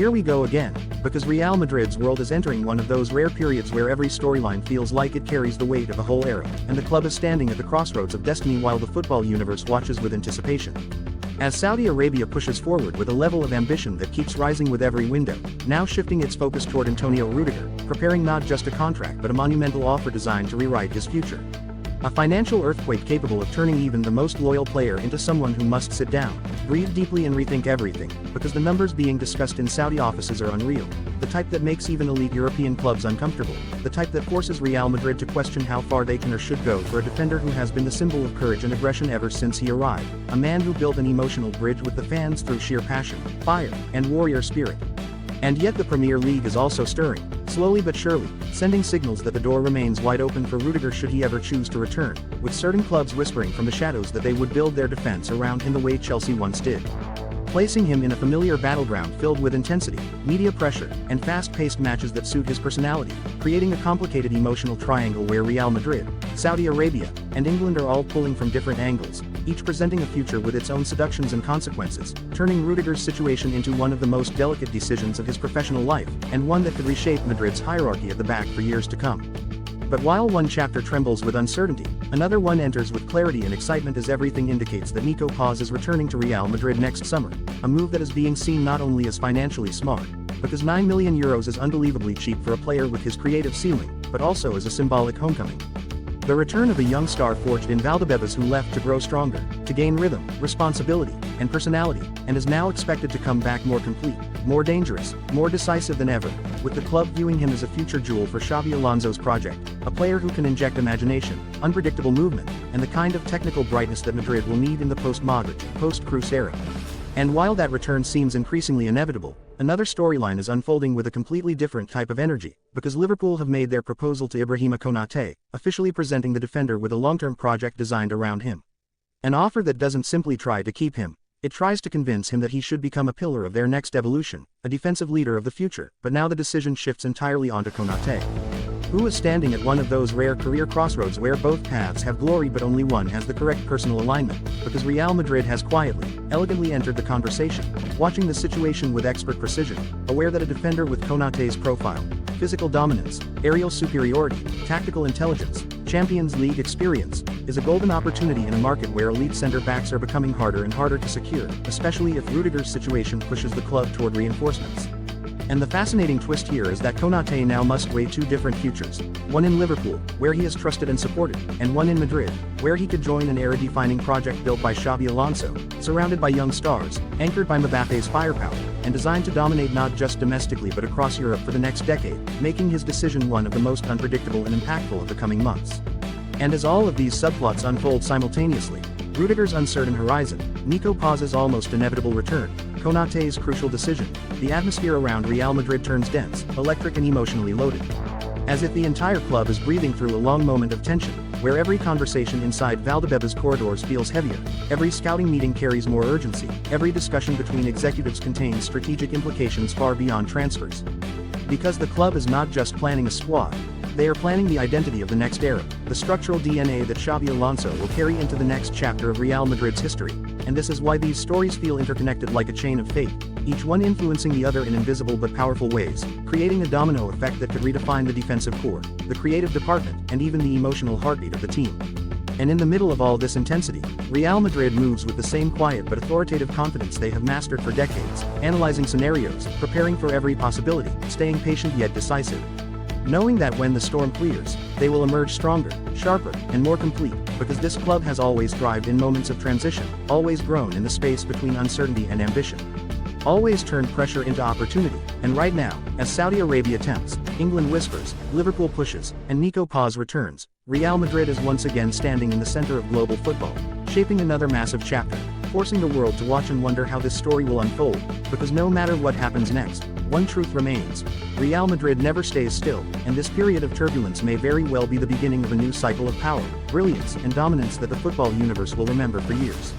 Here we go again, because Real Madrid's world is entering one of those rare periods where every storyline feels like it carries the weight of a whole era, and the club is standing at the crossroads of destiny while the football universe watches with anticipation. As Saudi Arabia pushes forward with a level of ambition that keeps rising with every window, now shifting its focus toward Antonio Rüdiger, preparing not just a contract but a monumental offer designed to rewrite his future. A financial earthquake capable of turning even the most loyal player into someone who must sit down, breathe deeply and rethink everything, because the numbers being discussed in Saudi offices are unreal, the type that makes even elite European clubs uncomfortable, the type that forces Real Madrid to question how far they can or should go for a defender who has been the symbol of courage and aggression ever since he arrived, a man who built an emotional bridge with the fans through sheer passion, fire, and warrior spirit. And yet the Premier League is also stirring, slowly but surely, sending signals that the door remains wide open for Rüdiger should he ever choose to return, with certain clubs whispering from the shadows that they would build their defense around him the way Chelsea once did, placing him in a familiar battleground filled with intensity, media pressure, and fast-paced matches that suit his personality, creating a complicated emotional triangle where Real Madrid, Saudi Arabia, and England are all pulling from different angles, each presenting a future with its own seductions and consequences, turning Rüdiger's situation into one of the most delicate decisions of his professional life, and one that could reshape Madrid's hierarchy at the back for years to come. But while one chapter trembles with uncertainty, another one enters with clarity and excitement as everything indicates that Nico Paz is returning to Real Madrid next summer, a move that is being seen not only as financially smart, because €9 million is unbelievably cheap for a player with his creative ceiling, but also as a symbolic homecoming. The return of a young star forged in Valdebebas who left to grow stronger, to gain rhythm, responsibility, and personality, and is now expected to come back more complete, more dangerous, more decisive than ever, with the club viewing him as a future jewel for Xabi Alonso's project, a player who can inject imagination, unpredictable movement, and the kind of technical brightness that Madrid will need in the post-Modric, post-Kroos era. And while that return seems increasingly inevitable, another storyline is unfolding with a completely different type of energy, because Liverpool have made their proposal to Ibrahima Konaté, officially presenting the defender with a long-term project designed around him. An offer that doesn't simply try to keep him, it tries to convince him that he should become a pillar of their next evolution, a defensive leader of the future, but now the decision shifts entirely onto Konaté, who is standing at one of those rare career crossroads where both paths have glory but only one has the correct personal alignment, because Real Madrid has quietly, elegantly entered the conversation, watching the situation with expert precision, aware that a defender with Konaté's profile, physical dominance, aerial superiority, tactical intelligence, Champions League experience, is a golden opportunity in a market where elite center-backs are becoming harder and harder to secure, especially if Rüdiger's situation pushes the club toward reinforcements. And the fascinating twist here is that Konaté now must weigh two different futures, one in Liverpool, where he is trusted and supported, and one in Madrid, where he could join an era-defining project built by Xabi Alonso, surrounded by young stars, anchored by Mbappe's firepower, and designed to dominate not just domestically but across Europe for the next decade, making his decision one of the most unpredictable and impactful of the coming months. And as all of these subplots unfold simultaneously, Rüdiger's uncertain horizon, Nico Paz's almost inevitable return, Konaté's crucial decision, the atmosphere around Real Madrid turns dense, electric and emotionally loaded. As if the entire club is breathing through a long moment of tension, where every conversation inside Valdebebas corridors feels heavier, every scouting meeting carries more urgency, every discussion between executives contains strategic implications far beyond transfers. Because the club is not just planning a squad, they are planning the identity of the next era, the structural DNA that Xabi Alonso will carry into the next chapter of Real Madrid's history, and this is why these stories feel interconnected like a chain of fate, each one influencing the other in invisible but powerful ways, creating a domino effect that could redefine the defensive core, the creative department, and even the emotional heartbeat of the team. And in the middle of all this intensity, Real Madrid moves with the same quiet but authoritative confidence they have mastered for decades, analyzing scenarios, preparing for every possibility, staying patient yet decisive, knowing that when the storm clears, they will emerge stronger, sharper, and more complete, because this club has always thrived in moments of transition, always grown in the space between uncertainty and ambition, always turned pressure into opportunity, and right now, as Saudi Arabia tempts, England whispers, Liverpool pushes, and Nico Paz returns, Real Madrid is once again standing in the center of global football, shaping another massive chapter, forcing the world to watch and wonder how this story will unfold, because no matter what happens next, one truth remains: Real Madrid never stays still, and this period of turbulence may very well be the beginning of a new cycle of power, brilliance, and dominance that the football universe will remember for years.